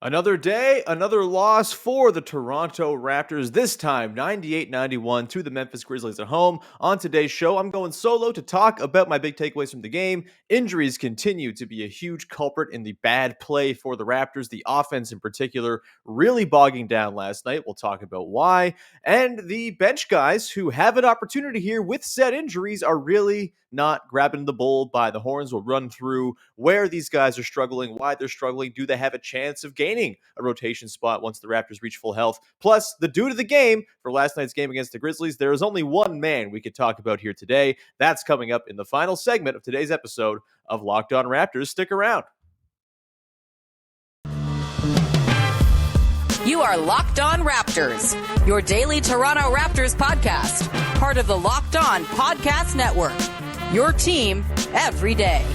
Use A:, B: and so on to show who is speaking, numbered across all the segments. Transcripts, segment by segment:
A: Another day, another loss for the Toronto Raptors, this time 98-91 to the Memphis Grizzlies at home. On today's show, I'm going solo to talk about my big takeaways from the game. Injuries continue to be a huge culprit in the bad play for the Raptors, the offense in particular really bogging down last night. We'll talk about why. And the bench guys who have an opportunity here with said injuries are really not grabbing the bull by the horns. We'll run through where these guys are struggling, why they're struggling. Do they have a chance of gaining a rotation spot once the Raptors reach full health? Plus, the dude of the game for last night's game against the Grizzlies. There is only one man we could talk about here today. That's coming up in the final segment of today's episode of Locked On Raptors. Stick around.
B: You are Locked On Raptors, your daily Toronto Raptors podcast, part of the Locked On Podcast Network. Your team every day.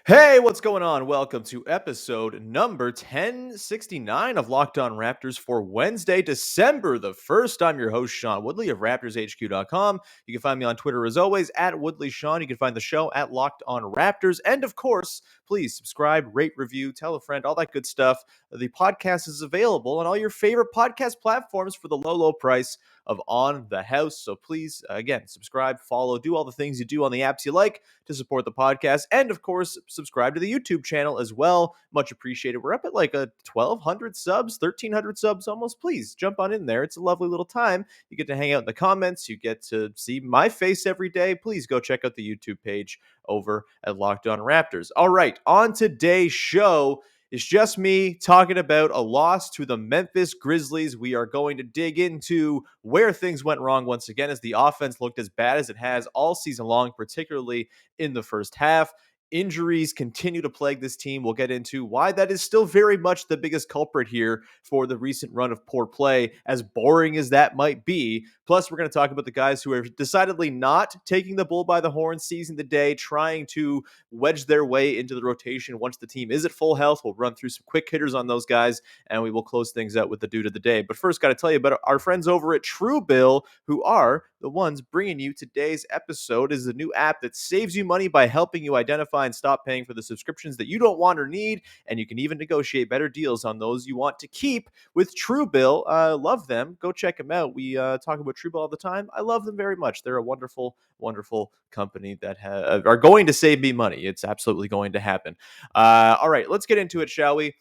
A: Hey, what's going on? Welcome to episode number 1069 of Locked On Raptors for Wednesday, December the 1st. I'm your host, Sean Woodley of RaptorsHQ.com. You can find me on Twitter as always at WoodleySean. You can find the show at Locked On Raptors. And of course, please subscribe, rate, review, tell a friend, all that good stuff. The podcast is available on all your favorite podcast platforms for the low, low price of On the House. So please, again, subscribe, follow, do all the things you do on the apps you like to support the podcast. And of course, subscribe to the YouTube channel as well. Much appreciated. We're up at like a 1,200 subs, 1,300 subs almost. Please jump on in there. It's a lovely little time. You get to hang out in the comments. You get to see my face every day. Please go check out the YouTube page over at Locked On Raptors. All right, on today's show, it's just me talking about a loss to the Memphis Grizzlies. We are going to dig into where things went wrong once again as the offense looked as bad as it has all season long, particularly in the first half. Injuries continue to plague this team. We'll get into why that is still very much the biggest culprit here for the recent run of poor play, as boring as that might be. Plus, we're going to talk about the guys who are decidedly not taking the bull by the horn, seizing the day, trying to wedge their way into the rotation once the team is at full health. We'll run through some quick hitters on those guys, and we will close things out with the dude of the day. But first, got to tell you about our friends over at Truebill, who are the ones bringing you today's episode. Is a new app that saves you money by helping you identify and stop paying for the subscriptions that you don't want or need, and you can even negotiate better deals on those you want to keep with Truebill. Love them. Go check them out. We talk about Truebill all the time. I love them very much. They're a wonderful, wonderful company that are going to save me money. It's absolutely going to happen. All right, let's get into it, shall we?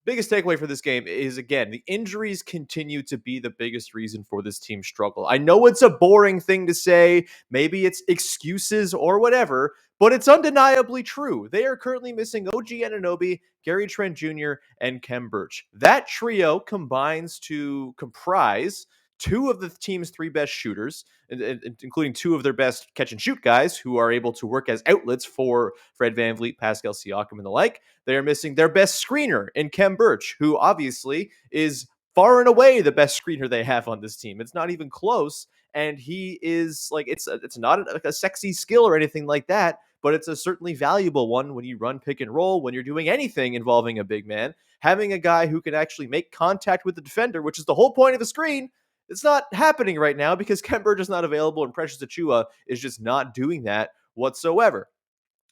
A: Biggest takeaway for this game is, again, the injuries continue to be the biggest reason for this team's struggle. I know it's a boring thing to say. Maybe it's excuses or whatever, but it's undeniably true. They are currently missing OG Anunoby, Trent Jr., and Khem Birch. That trio combines to comprise two of the team's three best shooters, including two of their best catch-and-shoot guys who are able to work as outlets for Fred VanVleet, Pascal Siakam, and the like. They are missing their best screener in Khem Birch, who obviously is far and away the best screener they have on this team. It's not even close, and he is like it's not a sexy skill or anything like that, but it's a certainly valuable one when you run pick and roll, when you're doing anything involving a big man. Having a guy who can actually make contact with the defender, which is the whole point of a screen, it's not happening right now because Khem Birch is not available and Precious Achua is just not doing that whatsoever.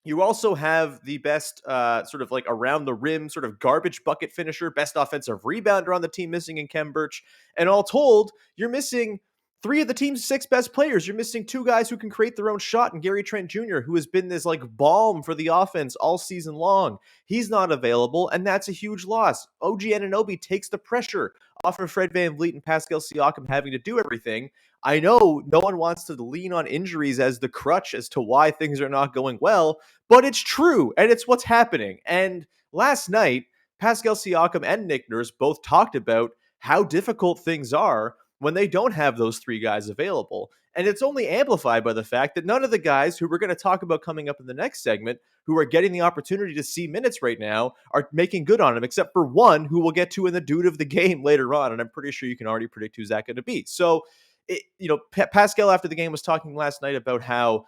A: You also have the best sort of like around the rim sort of garbage bucket finisher, best offensive rebounder on the team missing in Khem Birch. And all told, you're missing three of the team's six best players. You're missing two guys who can create their own shot, and Trent Jr., who has been this like balm for the offense all season long. He's not available, and that's a huge loss. OG Anunoby takes the pressure off of Fred VanVleet and Pascal Siakam having to do everything. I know no one wants to lean on injuries as the crutch as to why things are not going well, but it's true, and it's what's happening. And last night, Pascal Siakam and Nick Nurse both talked about how difficult things are when they don't have those three guys available. And it's only amplified by the fact that none of the guys who we're going to talk about coming up in the next segment, who are getting the opportunity to see minutes right now, are making good on him, except for one who we'll get to in the dude of the game later on. And I'm pretty sure you can already predict who's that going to be. So, Pascal after the game was talking last night about how,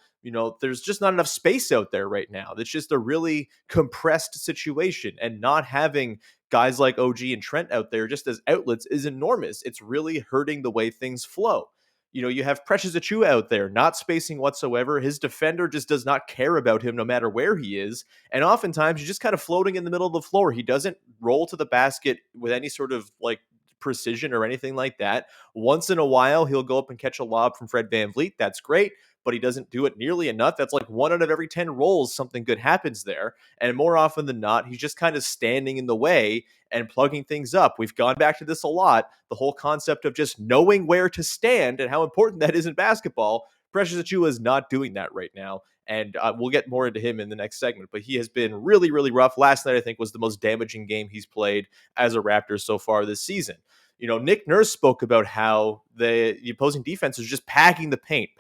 A: there's just not enough space out there right now. It's just a really compressed situation, and not having guys like OG and Trent out there just as outlets is enormous. It's really hurting the way things flow. You have Precious Achua out there, not spacing whatsoever. His defender just does not care about him no matter where he is. And oftentimes he's just kind of floating in the middle of the floor. He doesn't roll to the basket with any sort of like precision or anything like that. Once in a while, he'll go up and catch a lob from Fred VanVleet. That's great, but he doesn't do it nearly enough. That's like 1 out of every 10 rolls, something good happens there. And more often than not, he's just kind of standing in the way and plugging things up. We've gone back to this a lot. The whole concept of just knowing where to stand and how important that is in basketball. Precious Achiuwa is not doing that right now. And we'll get more into him in the next segment, but he has been really, really rough. Last night, I think, was the most damaging game he's played as a Raptor so far this season. Nick Nurse spoke about how the opposing defense is just packing the paint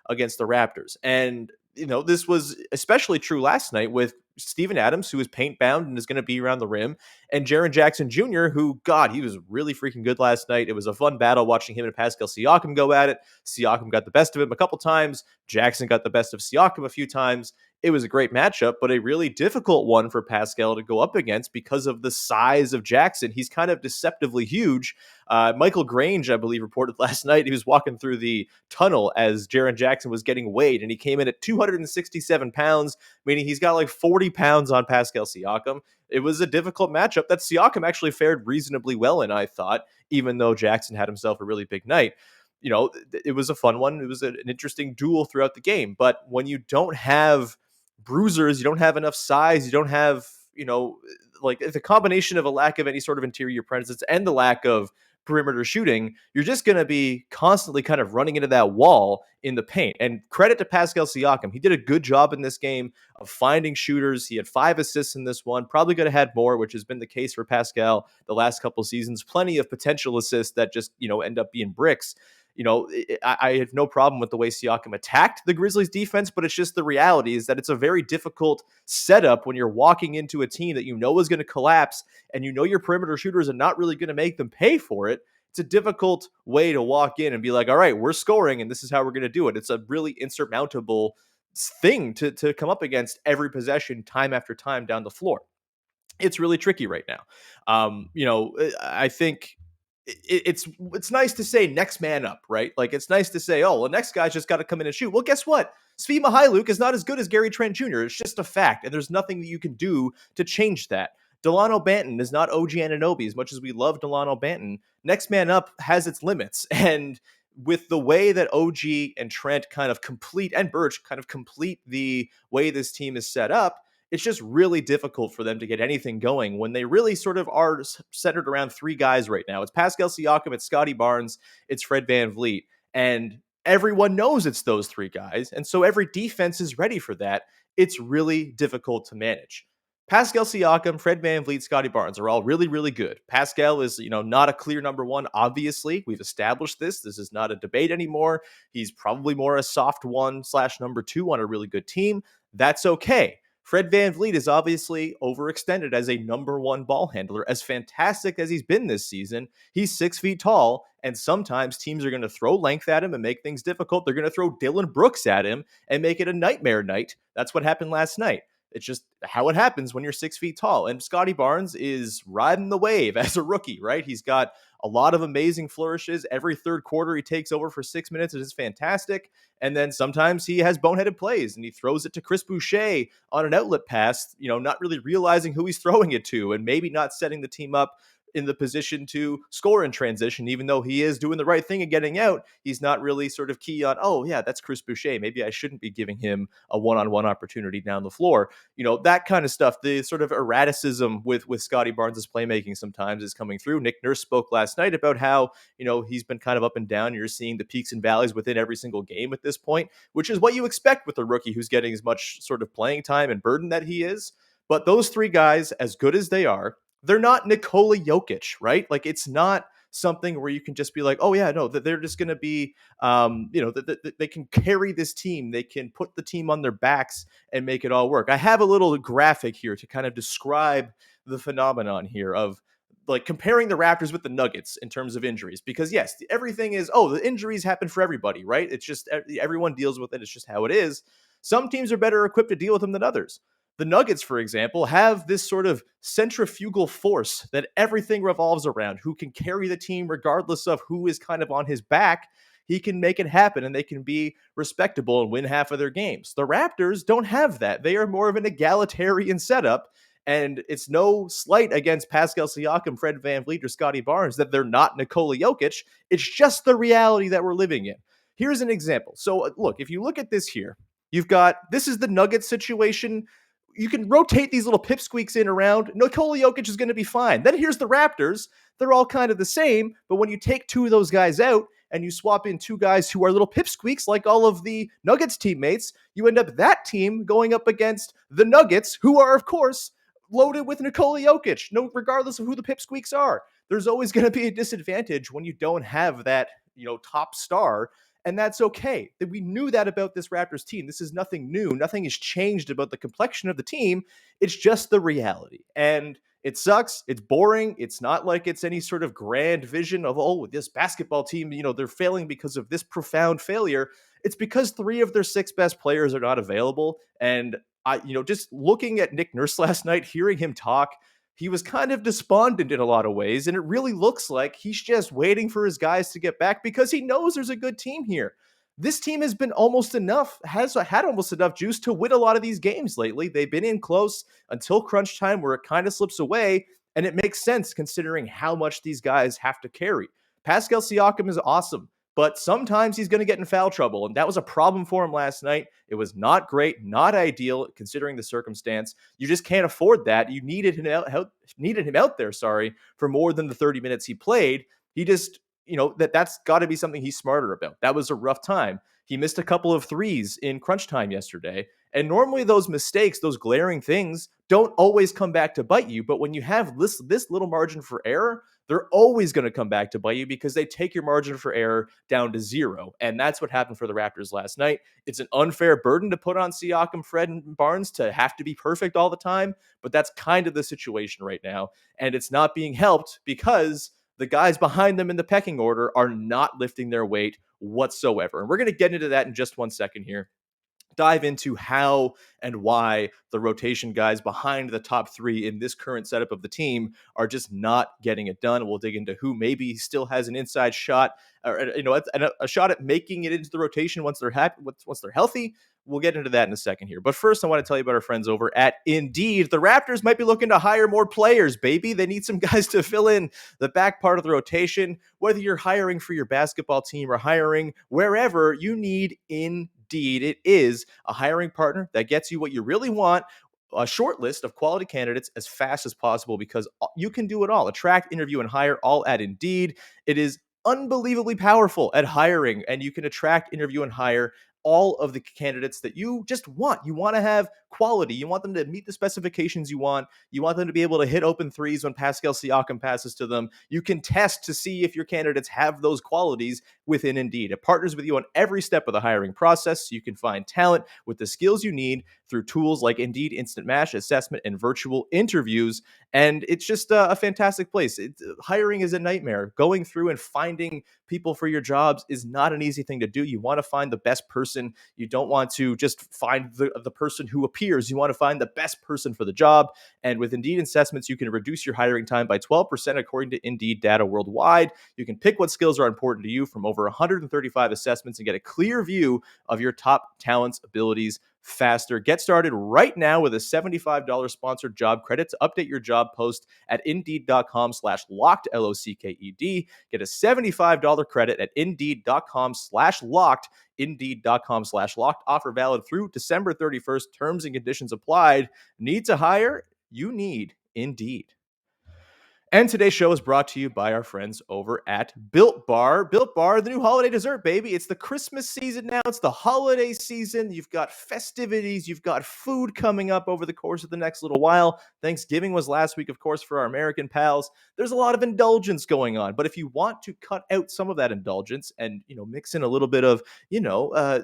A: against the Raptors. And, this was especially true last night with Steven Adams, who is paint bound and is going to be around the rim, and Jaren Jackson Jr., who, God, he was really freaking good last night. It was a fun battle watching him and Pascal Siakam go at it. Siakam got the best of him a couple times. Jackson got the best of Siakam a few times. It was a great matchup, but a really difficult one for Pascal to go up against because of the size of Jackson. He's kind of deceptively huge. Michael Grange, I believe, reported last night he was walking through the tunnel as Jaren Jackson was getting weighed, and he came in at 267 pounds, meaning he's got like 40 pounds on Pascal Siakam. It was a difficult matchup that Siakam actually fared reasonably well in, I thought, even though Jackson had himself a really big night. It was a fun one. It was an interesting duel throughout the game. But when you don't have bruisers, you don't have enough size, you don't have, like the combination of a lack of any sort of interior presence and the lack of perimeter shooting, you're just going to be constantly kind of running into that wall in the paint. And credit to Pascal Siakam. He did a good job in this game of finding shooters. He had 5 assists in this one. Probably could have had more, which has been the case for Pascal the last couple of seasons. Plenty of potential assists that just, end up being bricks. I have no problem with the way Siakam attacked the Grizzlies defense, but it's just the reality is that it's a very difficult setup when you're walking into a team that is going to collapse and your perimeter shooters are not really going to make them pay for it. It's a difficult way to walk in and be like, all right, we're scoring and this is how we're going to do it. It's a really insurmountable thing to come up against every possession time after time down the floor. It's really tricky right now. I think it's nice to say next man up, right? Like it's nice to say, oh, well, next guy's just got to come in and shoot. Well, guess what? Svi Mykhailiuk is not as good as Gary Trent Jr. It's just a fact, and there's nothing that you can do to change that. Delano Benton is not OG Anunoby. As much as we love Delano Benton, next man up has its limits. And with the way that OG and Trent and Birch kind of complete the way this team is set up, it's just really difficult for them to get anything going when they really sort of are centered around 3 guys right now. It's Pascal Siakam, it's Scottie Barnes, it's Fred VanVleet. And everyone knows it's those 3 guys. And so every defense is ready for that. It's really difficult to manage. Pascal Siakam, Fred VanVleet, Scottie Barnes are all really, really good. Pascal is, not a clear number 1, obviously. We've established this. This is not a debate anymore. He's probably more a soft 1/number 2 on a really good team. That's okay. Fred VanVleet is obviously overextended as a number 1 ball handler. As fantastic as he's been this season, he's 6 feet tall, and sometimes teams are going to throw length at him and make things difficult. They're going to throw Dillon Brooks at him and make it a nightmare night. That's what happened last night. It's just how it happens when you're 6 feet tall. And Scottie Barnes is riding the wave as a rookie, right? He's got a lot of amazing flourishes. Every third quarter, he takes over for 6 minutes. It is fantastic. And then sometimes he has boneheaded plays and he throws it to Chris Boucher on an outlet pass, not really realizing who he's throwing it to and maybe not setting the team up in the position to score in transition, even though he is doing the right thing and getting out. He's not really sort of key on, oh, yeah, that's Chris Boucher. Maybe I shouldn't be giving him a one-on-one opportunity down the floor. That kind of stuff. The sort of erraticism with Scottie Barnes' playmaking sometimes is coming through. Nick Nurse spoke last night about how, he's been kind of up and down. You're seeing the peaks and valleys within every single game at this point, which is what you expect with a rookie who's getting as much sort of playing time and burden that he is. But those 3 guys, as good as they are, they're not Nikola Jokic, right? Like it's not something where you can just be like, oh yeah, no, that they're just going to be, they can carry this team. They can put the team on their backs and make it all work. I have a little graphic here to kind of describe the phenomenon here of like comparing the Raptors with the Nuggets in terms of injuries, because yes, everything is, the injuries happen for everybody, right? It's just everyone deals with it. It's just how it is. Some teams are better equipped to deal with them than others. The Nuggets, for example, have this sort of centrifugal force that everything revolves around, who can carry the team regardless of who is kind of on his back. he can make it happen and they can be respectable and win half of their games. The Raptors don't have that. They are more of an egalitarian setup. And it's no slight against Pascal Siakam, Fred VanVleet, or Scottie Barnes that they're not Nikola Jokic. It's just the reality that we're living in. Here's an example. So, look, if you look at this here, this is the Nuggets situation. You can rotate these little pipsqueaks in around. Nikola Jokic is going to be fine. Then here's the Raptors. They're all kind of the same, but when you take two of those guys out and you swap in two guys who are little pipsqueaks like all of the Nuggets teammates, you end up that team going up against the Nuggets, who are, of course, loaded with Nikola Jokic, regardless of who the pipsqueaks are. There's always going to be a disadvantage when you don't have that, top star, and that's okay. We knew that about this Raptors team. This is nothing new. Nothing has changed about the complexion of the team. It's just the reality. And it sucks. It's boring. It's not like it's any sort of grand vision of, this basketball team, they're failing because of this profound failure. It's because 3 of their 6 best players are not available. And just looking at Nick Nurse last night, hearing him talk, he was kind of despondent in a lot of ways. And it really looks like he's just waiting for his guys to get back because he knows there's a good team here. This team has been has had almost enough juice to win a lot of these games lately. They've been in close until crunch time where it kind of slips away. And it makes sense considering how much these guys have to carry. Pascal Siakam is awesome, but sometimes he's going to get in foul trouble. And that was a problem for him last night. It was not great, not ideal considering the circumstance. You just can't afford that. You needed him out there, for more than the 30 minutes he played. He just, that's got to be something he's smarter about. That was a rough time. He missed a couple of threes in crunch time yesterday. And normally those mistakes, those glaring things, don't always come back to bite you. But when you have this little margin for error, they're always going to come back to bite you because they take your margin for error down to 0. And that's what happened for the Raptors last night. It's an unfair burden to put on Siakam, Fred, and Barnes to have to be perfect all the time. But that's kind of the situation right now. And it's not being helped because the guys behind them in the pecking order are not lifting their weight whatsoever. And we're going to get into that in just 1 second here. Dive into how and why the rotation guys behind the top 3 in this current setup of the team are just not getting it done. We'll dig into who maybe still has an inside shot, or a shot at making it into the rotation once they're healthy. We'll get into that in a second here. But first, I want to tell you about our friends over at Indeed. The Raptors might be looking to hire more players, baby. They need some guys to fill in the back part of the rotation. Whether you're hiring for your basketball team or hiring wherever, you need Indeed. It is a hiring partner that gets you what you really want, a short list of quality candidates as fast as possible, because you can do it all. Attract, interview, and hire all at Indeed. It is unbelievably powerful at hiring, and you can attract, interview, and hire all of the candidates that you just want. You want to have quality. You want them to meet the specifications you want. You want them to be able to hit open threes when Pascal Siakam passes to them. You can test to see if your candidates have those qualities within Indeed. It partners with you on every step of the hiring process, so you can find talent with the skills you need through tools like Indeed Instant Match, assessment, and virtual interviews. And it's just a fantastic place. Hiring is a nightmare. Going through and finding people for your jobs is not an easy thing to do. You want to find the best person. You don't want to just find the person who appears. You want to find the best person for the job. And with Indeed assessments, you can reduce your hiring time by 12% according to Indeed data worldwide. You can pick what skills are important to you from over 135 assessments and get a clear view of your top talents' abilities faster. Get started right now with a $75 sponsored job credit to update your job post at Indeed.com/locked, LOCKED. Get a $75 credit at Indeed.com/locked, Indeed.com/locked. Offer valid through December 31st. Terms and conditions applied. Need to hire? You need Indeed. And today's show is brought to you by our friends over at Built Bar. Built Bar, the new holiday dessert, baby. It's the Christmas season now. It's the holiday season. You've got festivities. You've got food coming up over the course of the next little while. Thanksgiving was last week, of course, for our American pals. There's a lot of indulgence going on. But if you want to cut out some of that indulgence and, mix in a little bit of,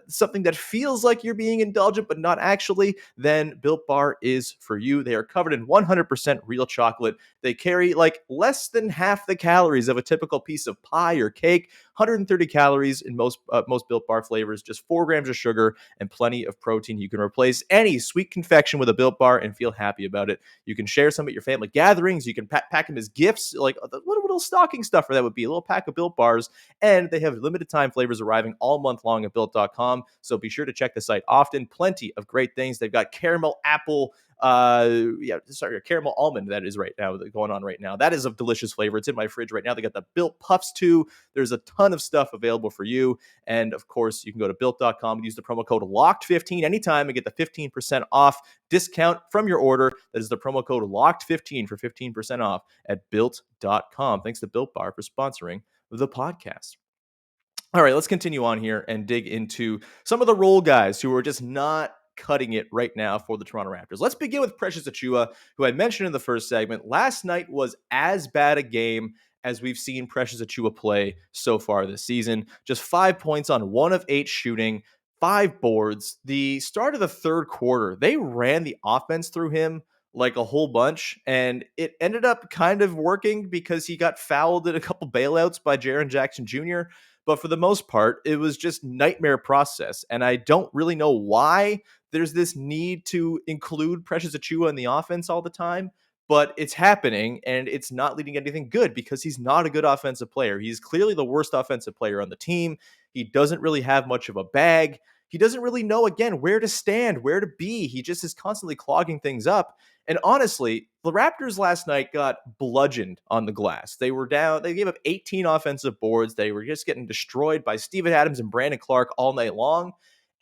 A: something that feels like you're being indulgent, but not actually, then Built Bar is for you. They are covered in 100% real chocolate. They carry like less than half the calories of a typical piece of pie or cake. 130 calories in most Built Bar flavors, just 4 grams of sugar and plenty of protein. You can replace any sweet confection with a Built Bar and feel happy about it. You can share some at your family gatherings. You can pack them as gifts, like what little stocking stuffer that would be, a little pack of Built Bars. And they have limited time flavors arriving all month long at Built.com. So be sure to check the site often. Plenty of great things. They've got caramel apple, caramel almond that is right now going on right now. That is a delicious flavor. It's in my fridge right now. They got the Built Puffs too. There's a ton of stuff available for you. And of course, you can go to Built.com and use the promo code LOCKED15 anytime and get the 15% off discount from your order. That is the promo code LOCKED15 for 15% off at Built.com. Thanks to Built Bar for sponsoring the podcast. All right, let's continue on here and dig into some of the role guys who are just not cutting it right now for the Toronto Raptors. Let's begin with Precious Achiuwa, who I mentioned in the first segment. Last night was as bad a game as we've seen Precious Achiuwa play so far this season. Just 5 points on 1 of 8 shooting, 5 boards. The start of the third quarter, they ran the offense through him like a whole bunch, and it ended up kind of working because he got fouled in a couple bailouts by Jaren Jackson Jr., but for the most part, it was just nightmare process. And I don't really know why there's this need to include Precious Achiuwa in the offense all the time, but it's happening and it's not leading to anything good because he's not a good offensive player. He's clearly the worst offensive player on the team. He doesn't really have much of a bag. He doesn't really know, again, where to stand, where to be. He just is constantly clogging things up. And honestly, the Raptors last night got bludgeoned on the glass. They were down. They gave up 18 offensive boards. They were just getting destroyed by Steven Adams and Brandon Clark all night long.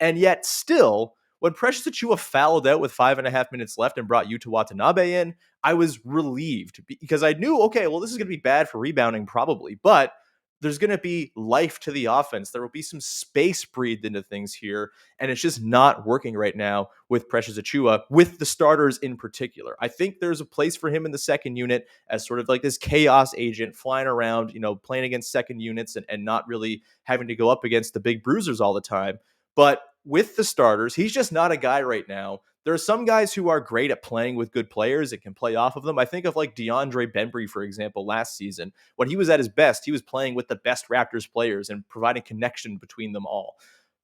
A: And yet still, when Precious Achiuwa fouled out with 5.5 minutes left and brought Yuta Watanabe in, I was relieved because I knew, okay, well, this is going to be bad for rebounding probably, but there's going to be life to the offense. There will be some space breathed into things here, and it's just not working right now with Precious Achiuwa, with the starters in particular. I think there's a place for him in the second unit as sort of like this chaos agent flying around, playing against second units and not really having to go up against the big bruisers all the time. But with the starters, he's just not a guy right now. There are some guys who are great at playing with good players and can play off of them. I think of like DeAndre Bembry, for example, last season. When he was at his best, he was playing with the best Raptors players and providing connection between them all.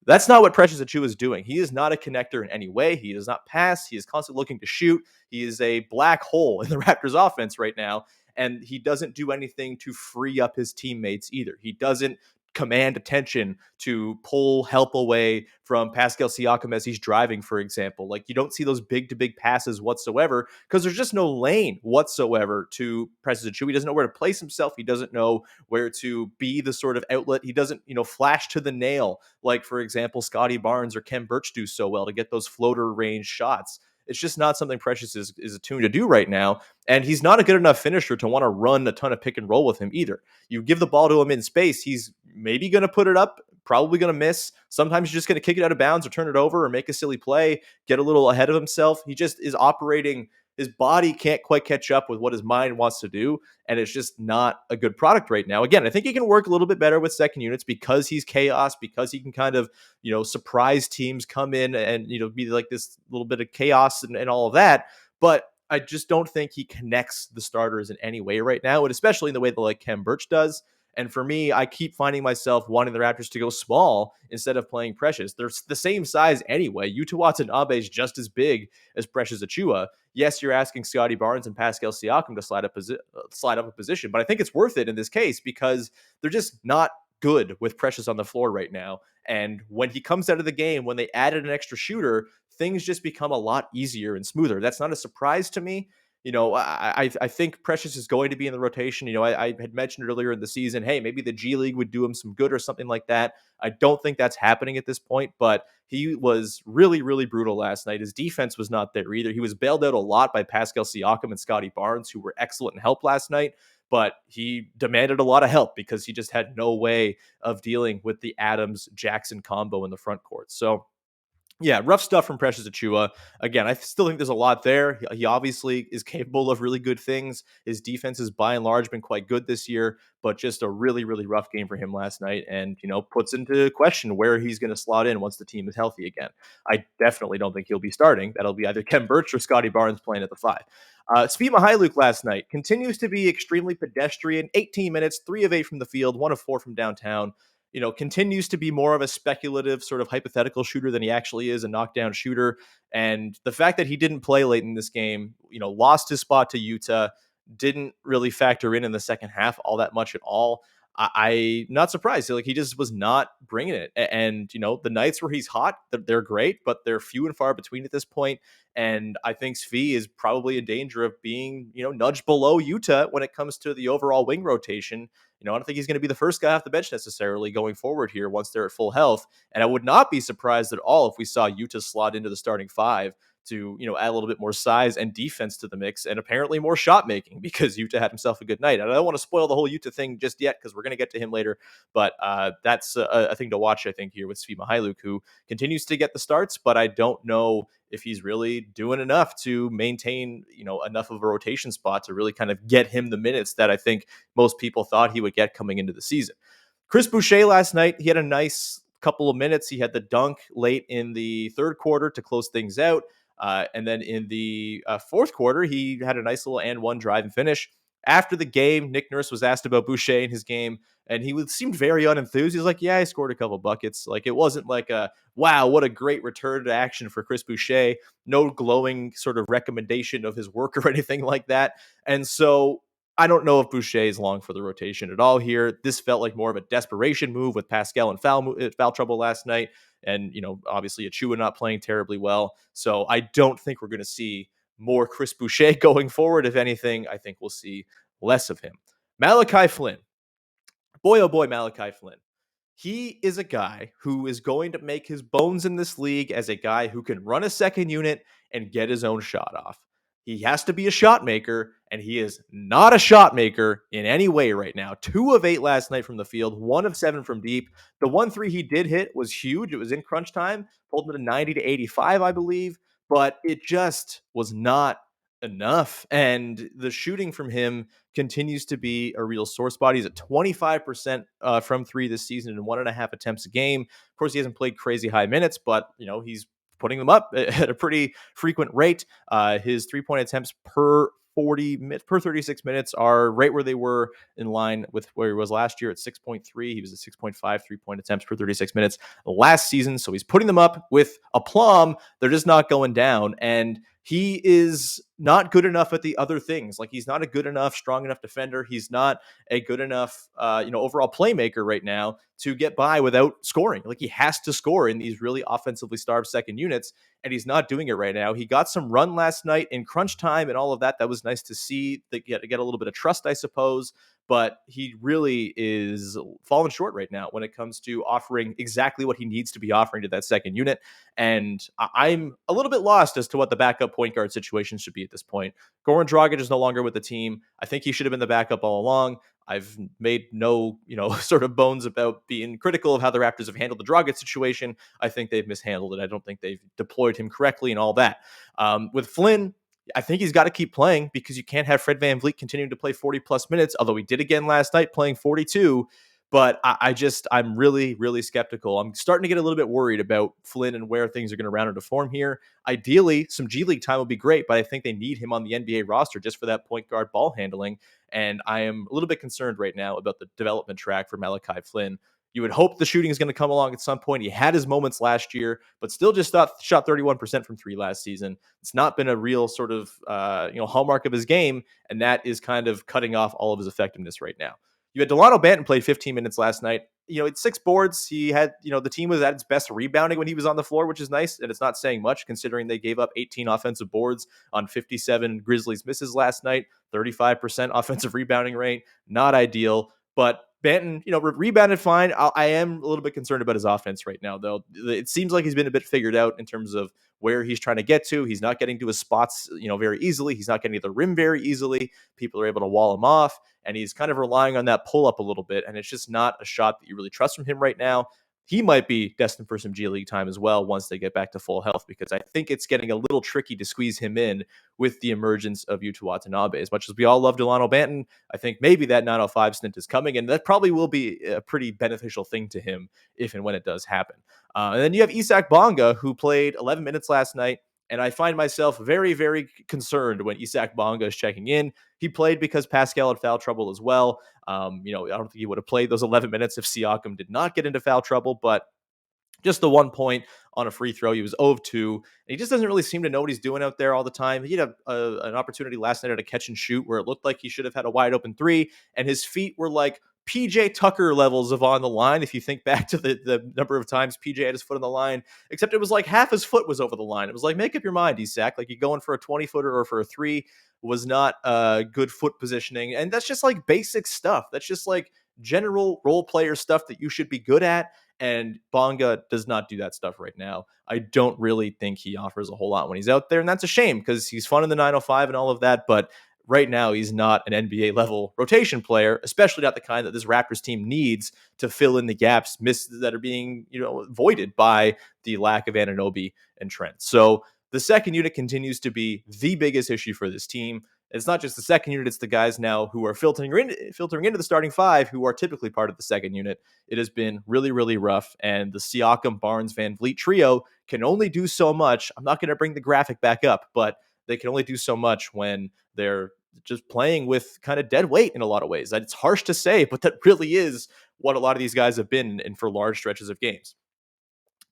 A: That's not what Precious Achiuwa is doing. He is not a connector in any way. He does not pass. He is constantly looking to shoot. He is a black hole in the Raptors offense right now, and he doesn't do anything to free up his teammates either. He doesn't command attention to pull help away from Pascal Siakam as he's driving, for example. Like, you don't see those big-to-big passes whatsoever because there's just no lane whatsoever to Precious Achiuwa. He doesn't know where to place himself. He doesn't know where to be the sort of outlet. He doesn't, flash to the nail like, for example, Scottie Barnes or Khem Birch do so well to get those floater range shots. It's just not something Precious is attuned to do right now. And he's not a good enough finisher to want to run a ton of pick and roll with him either. You give the ball to him in space, he's maybe going to put it up, probably going to miss. Sometimes you're just going to kick it out of bounds or turn it over or make a silly play, get a little ahead of himself. He just is operating. His body can't quite catch up with what his mind wants to do, and it's just not a good product right now. Again, I think he can work a little bit better with second units because he's chaos, because he can kind of, surprise teams, come in and, be like this little bit of chaos and all of that. But I just don't think he connects the starters in any way right now, and especially in the way that like Khem Birch does. And for me, I keep finding myself wanting the Raptors to go small instead of playing Precious. They're the same size anyway. Yuta Watanabe is just as big as Precious Achiuwa. Yes, you're asking Scottie Barnes and Pascal Siakam to slide up a position, but I think it's worth it in this case because they're just not good with Precious on the floor right now. And when he comes out of the game, when they added an extra shooter, things just become a lot easier and smoother. That's not a surprise to me. I think Precious is going to be in the rotation. I had mentioned earlier in the season, hey, maybe the G League would do him some good or something like that. I don't think that's happening at this point, but he was really, really brutal last night. His defense was not there either. He was bailed out a lot by Pascal Siakam and Scottie Barnes, who were excellent in help last night, but he demanded a lot of help because he just had no way of dealing with the Adams-Jackson combo in the front court. So Yeah, rough stuff from Precious Achua. Again, I still think there's a lot there. He obviously is capable of really good things. His defense has by and large been quite good this year, but just a really, really rough game for him last night, and puts into question where he's going to slot in once the team is healthy again. I definitely don't think he'll be starting. That'll be either Khem Birch or Scottie Barnes playing at the five. Svi Mykhailiuk last night continues to be extremely pedestrian. 18 minutes, 3 of 8 from the field, 1 of 4 from downtown. Continues to be more of a speculative sort of hypothetical shooter than he actually is a knockdown shooter. And the fact that he didn't play late in this game, lost his spot to Yuta, didn't really factor in the second half all that much at all. I not surprised. Like, he just was not bringing it. And the nights where he's hot, they're great, but they're few and far between at this point. And I think Svi is probably in danger of being, nudged below Yuta when it comes to the overall wing rotation. I don't think he's going to be the first guy off the bench necessarily going forward here once they're at full health. And I would not be surprised at all if we saw Yuta slot into the starting five to, add a little bit more size and defense to the mix, and apparently more shot making, because Yuta had himself a good night. And I don't want to spoil the whole Yuta thing just yet, because we're going to get to him later. But that's a thing to watch, I think, here with Svi Mykhailiuk, who continues to get the starts, but I don't know if he's really doing enough to maintain, enough of a rotation spot to really kind of get him the minutes that I think most people thought he would get coming into the season. Chris Boucher last night, he had a nice couple of minutes. He had the dunk late in the third quarter to close things out. And then in the fourth quarter, he had a nice little and one drive and finish. After the game, Nick Nurse was asked about Boucher in his game, and he seemed very unenthused. He was like, yeah, I scored a couple buckets. Like, it wasn't like wow, what a great return to action for Chris Boucher. No glowing sort of recommendation of his work or anything like that. And so I don't know if Boucher is long for the rotation at all here. This felt like more of a desperation move with Pascal in foul trouble last night. And, obviously Achua not playing terribly well. So I don't think we're going to see more Chris Boucher going forward. If anything, I think we'll see less of him. Malachi Flynn. Boy, oh boy, Malachi Flynn. He is a guy who is going to make his bones in this league as a guy who can run a second unit and get his own shot off. He has to be a shot maker, and he is not a shot maker in any way right now. 2 of 8 last night from the field, 1 of 7 from deep. The 1 3 he did hit was huge. It was in crunch time, pulled him to 90 to 85, I believe, but it just was not enough. And the shooting from him continues to be a real sore spot. He's at 25% from three this season and 1.5 attempts a game. Of course, he hasn't played crazy high minutes, but he's putting them up at a pretty frequent rate. His 3-point attempts per 36 minutes are right where they were, in line with where he was last year at 6.3. He was at 6.5 3-point attempts per 36 minutes last season. So he's putting them up with aplomb. They're just not going down. And he is not good enough at the other things. Like, he's not a good enough, strong enough defender. He's not a good enough, overall playmaker right now to get by without scoring. Like, he has to score in these really offensively starved second units, and he's not doing it right now. He got some run last night in crunch time and all of that. That was nice to see, to get a little bit of trust, I suppose. But he really is falling short right now when it comes to offering exactly what he needs to be offering to that second unit. And I'm a little bit lost as to what the backup point guard situation should be at this point. Goran Dragic is no longer with the team. I think he should have been the backup all along. I've made no, sort of bones about being critical of how the Raptors have handled the Dragic situation. I think they've mishandled it. I don't think they've deployed him correctly and all that. With Flynn, I think he's got to keep playing, because you can't have Fred VanVleet continuing to play 40 plus minutes, although he did again last night playing 42. But I'm really, really skeptical. I'm starting to get a little bit worried about Flynn and where things are going to round into form here. Ideally, some G League time would be great, but I think they need him on the NBA roster just for that point guard ball handling. And I am a little bit concerned right now about the development track for Malachi Flynn. You would hope the shooting is going to come along at some point. He had his moments last year, but still just shot 31% from three last season. It's not been a real sort of hallmark of his game, and that is kind of cutting off all of his effectiveness right now. You had Delano Benton played 15 minutes last night. It's 6 boards. He had, the team was at its best rebounding when he was on the floor, which is nice. And it's not saying much considering they gave up 18 offensive boards on 57 Grizzlies misses last night, 35% offensive rebounding rate. Not ideal, but Benton, rebounded fine. I am a little bit concerned about his offense right now, though. It seems like he's been a bit figured out in terms of where he's trying to get to. He's not getting to his spots, very easily. He's not getting to the rim very easily. People are able to wall him off, and he's kind of relying on that pull up a little bit. And it's just not a shot that you really trust from him right now. he might be destined for some G League time as well once they get back to full health, because I think it's getting a little tricky to squeeze him in with the emergence of Yuta Watanabe. As much as we all love Delano Benton, I think maybe that 905 stint is coming, and that probably will be a pretty beneficial thing to him if and when it does happen. And then you have Isak Bonga, who played 11 minutes last night. And I find myself very, very concerned when Isak Bonga is checking in. He played because Pascal had foul trouble as well. I don't think he would have played those 11 minutes if Siakam did not get into foul trouble, but just the 1 point on a free throw. He was 0 of 2. And he just doesn't really seem to know what he's doing out there all the time. He had an opportunity last night at a catch and shoot where it looked like he should have had a wide open three, and his feet were like PJ Tucker levels of on the line. If you think back to the number of times PJ had his foot on the line, except it was like half his foot was over the line. It was like, make up your mind, Isak. Like, you going for a 20-footer or for a three was not good foot positioning. And that's just like basic stuff. That's just like general role player stuff that you should be good at. And Bonga does not do that stuff right now. I don't really think he offers a whole lot when he's out there. And that's a shame because he's fun in the 905 and all of that. But right now, he's not an NBA level rotation player, especially not the kind that this Raptors team needs to fill in the gaps that are being, voided by the lack of Anunoby and Trent. So the second unit continues to be the biggest issue for this team. It's not just the second unit, it's the guys now who are filtering into the starting five who are typically part of the second unit. It has been really, really rough, and the Siakam, Barnes, VanVleet trio can only do so much. I'm not going to bring the graphic back up, but they can only do so much when they're just playing with kind of dead weight in a lot of ways. It's harsh to say, but that really is what a lot of these guys have been in for large stretches of games.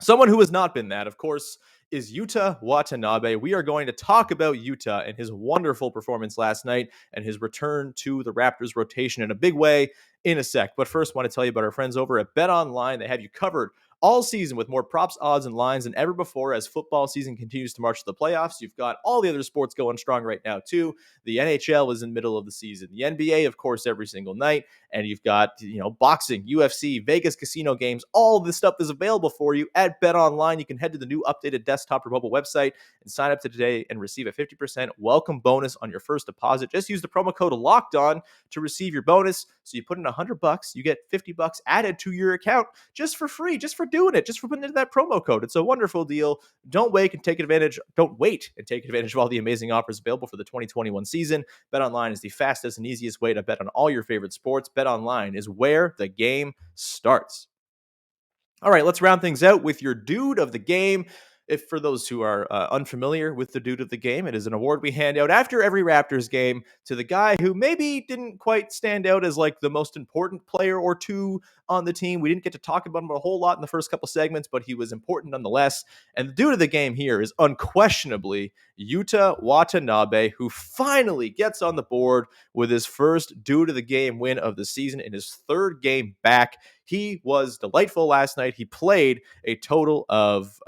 A: Someone who has not been that, of course, is Yuta Watanabe. We are going to talk about Yuta and his wonderful performance last night and his return to the Raptors rotation in a big way in a sec. But first, I want to tell you about our friends over at BetOnline. They have you covered all season with more props, odds, and lines than ever before as football season continues to march to the playoffs. You've got all the other sports going strong right now, too. The NHL is in the middle of the season. The NBA, of course, every single night. And you've got, boxing, UFC, Vegas casino games. All this stuff is available for you at BetOnline. You can head to the new updated desktop or mobile website and sign up today and receive a 50% welcome bonus on your first deposit. Just use the promo code LOCKEDON to receive your bonus. So you put in $100, you get $50 added to your account just for free, just for doing it, just for putting in that promo code. It's a wonderful deal. Don't wait and take advantage of all the amazing offers available for the 2021 season. BetOnline is the fastest and easiest way to bet on all your favorite sports. BetOnline is where the game starts. All right, let's round things out with your dude of the game. If for those who are unfamiliar with the dude of the game, it is an award we hand out after every Raptors game to the guy who maybe didn't quite stand out as like the most important player or two on the team. We didn't get to talk about him a whole lot in the first couple segments, but he was important nonetheless. And the dude of the game here is unquestionably Yuta Watanabe, who finally gets on the board with his first dude of the game win of the season in his third game back. He was delightful last night. He played a total of,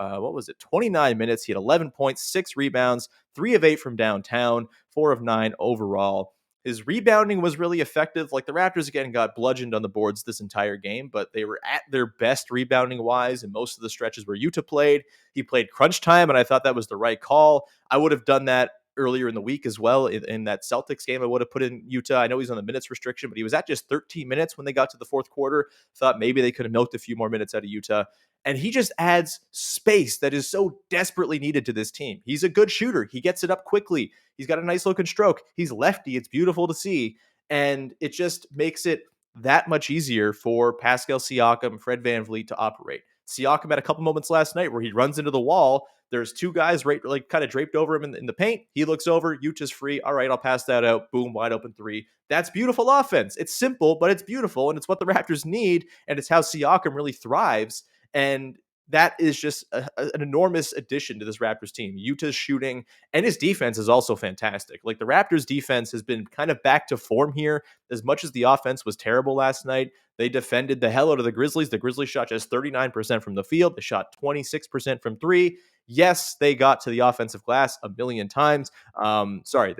A: 29 minutes. He had 11 points, 6 rebounds, 3 of 8 from downtown, 4 of 9 overall. His rebounding was really effective. Like, the Raptors, again, got bludgeoned on the boards this entire game, but they were at their best rebounding-wise in most of the stretches where Yuta played. He played crunch time, and I thought that was the right call. I would have done that earlier in the week as well. In that Celtics game, I would have put in Yuta. I know he's on the minutes restriction, but he was at just 13 minutes when they got to the fourth quarter. Thought maybe they could have milked a few more minutes out of Yuta. And he just adds space that is so desperately needed to this team. He's a good shooter. He gets it up quickly. He's got a nice looking stroke. He's lefty. It's beautiful to see. And it just makes it that much easier for Pascal Siakam, Fred VanVleet to operate. Siakam had a couple moments last night where he runs into the wall. There's two guys right, like kind of draped over him in the paint. He looks over. Yuta's free. All right, I'll pass that out. Boom, wide open three. That's beautiful offense. It's simple, but it's beautiful, and it's what the Raptors need, and it's how Siakam really thrives. And that is just an enormous addition to this Raptors team. Yuta's shooting and his defense is also fantastic. Like, the Raptors defense has been kind of back to form here. As much as the offense was terrible last night, they defended the hell out of the Grizzlies. The Grizzlies shot just 39% from the field. They shot 26% from three. Yes, they got to the offensive glass a million times. They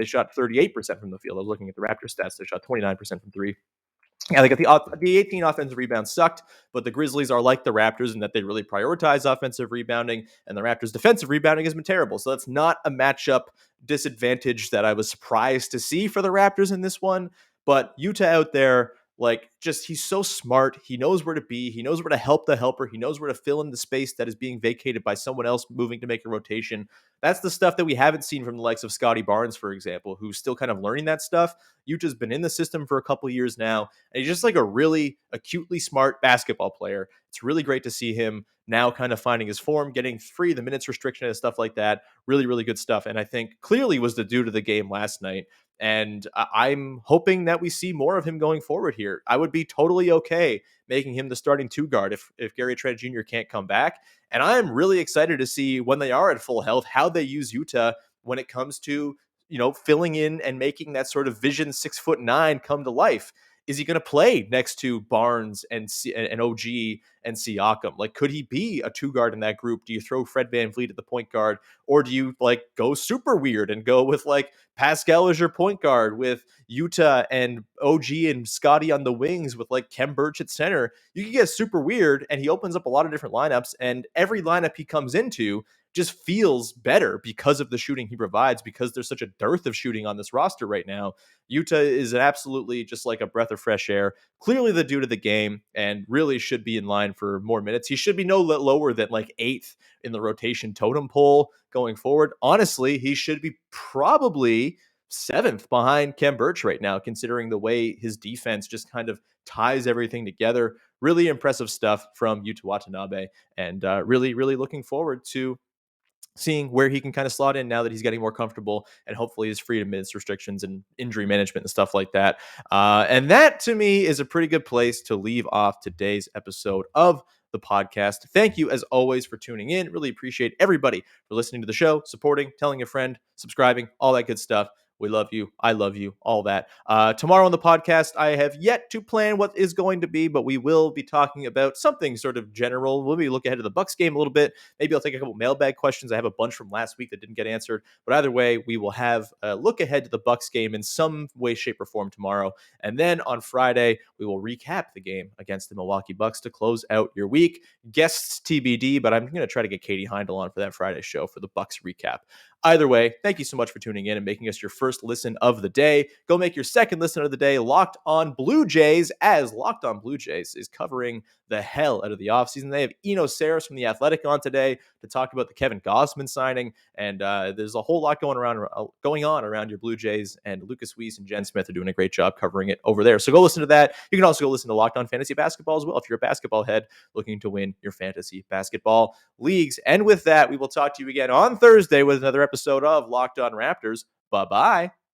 A: shot 38% from the field. I was looking at the Raptors stats. They shot 29% from three. Yeah, they got the 18 offensive rebounds sucked, but the Grizzlies are like the Raptors in that they really prioritize offensive rebounding, and the Raptors' defensive rebounding has been terrible. So that's not a matchup disadvantage that I was surprised to see for the Raptors in this one. But Yuta out there, Like, just he's so smart. He knows where to be. He knows where to help the helper. He knows where to fill in the space that is being vacated by someone else moving to make a rotation. That's the stuff that we haven't seen from the likes of Scottie Barnes, for example, who's still kind of learning that stuff. Yuta's been in the system for a couple of years now, and he's just like a really acutely smart basketball player. It's really great to see him now kind of finding his form, getting free, the minutes restriction and stuff like that. Really, really good stuff. And I think clearly was the due to the game last night. And I'm hoping that we see more of him going forward here. I would be totally okay making him the starting two guard if Gary Trent Jr. can't come back. And I'm really excited to see when they are at full health, how they use Yuta when it comes to, filling in and making that sort of vision 6'9" come to life. Is he going to play next to Barnes and OG and Siakam? Like, could he be a two guard in that group? Do you throw Fred VanVleet at the point guard, or do you like go super weird and go with like Pascal as your point guard with Yuta and OG and Scottie on the wings with like Khem Birch at center? You can get super weird, and he opens up a lot of different lineups, and every lineup he comes into just feels better because of the shooting he provides, because there's such a dearth of shooting on this roster right now. Yuta is absolutely just like a breath of fresh air. Clearly the due to the game, and really should be in line for more minutes. He should be no lower than like 8th in the rotation totem pole going forward. Honestly, he should be probably 7th behind Khem Birch right now, considering the way his defense just kind of ties everything together. Really impressive stuff from Yuta Watanabe, and really, really looking forward to seeing where he can kind of slot in now that he's getting more comfortable and hopefully is free to minutes restrictions and injury management and stuff like that. And that to me is a pretty good place to leave off today's episode of the podcast. Thank you as always for tuning in. Really appreciate everybody for listening to the show, supporting, telling a friend, subscribing, all that good stuff. We love you. I love you. All that. Tomorrow on the podcast, I have yet to plan what is going to be, but we will be talking about something sort of general. We'll maybe look ahead to the Bucks game a little bit. Maybe I'll take a couple mailbag questions. I have a bunch from last week that didn't get answered. But either way, we will have a look ahead to the Bucks game in some way, shape, or form tomorrow. And then on Friday, we will recap the game against the Milwaukee Bucks to close out your week. Guests TBD, but I'm going to try to get Katie Heindel on for that Friday show for the Bucks recap. Either way, thank you so much for tuning in and making us your first listen of the day. Go make your second listen of the day, Locked on Blue Jays, as Locked on Blue Jays is covering the hell out of the offseason. They have Eno Saris from The Athletic on today to talk about the Kevin Gausman signing, and there's a whole lot going on around your Blue Jays, and Lucas Weiss and Jen Smith are doing a great job covering it over there. So go listen to that. You can also go listen to Locked on Fantasy Basketball as well if you're a basketball head looking to win your fantasy basketball leagues. And with that, we will talk to you again on Thursday with another episode of Locked on Raptors. Bye-bye.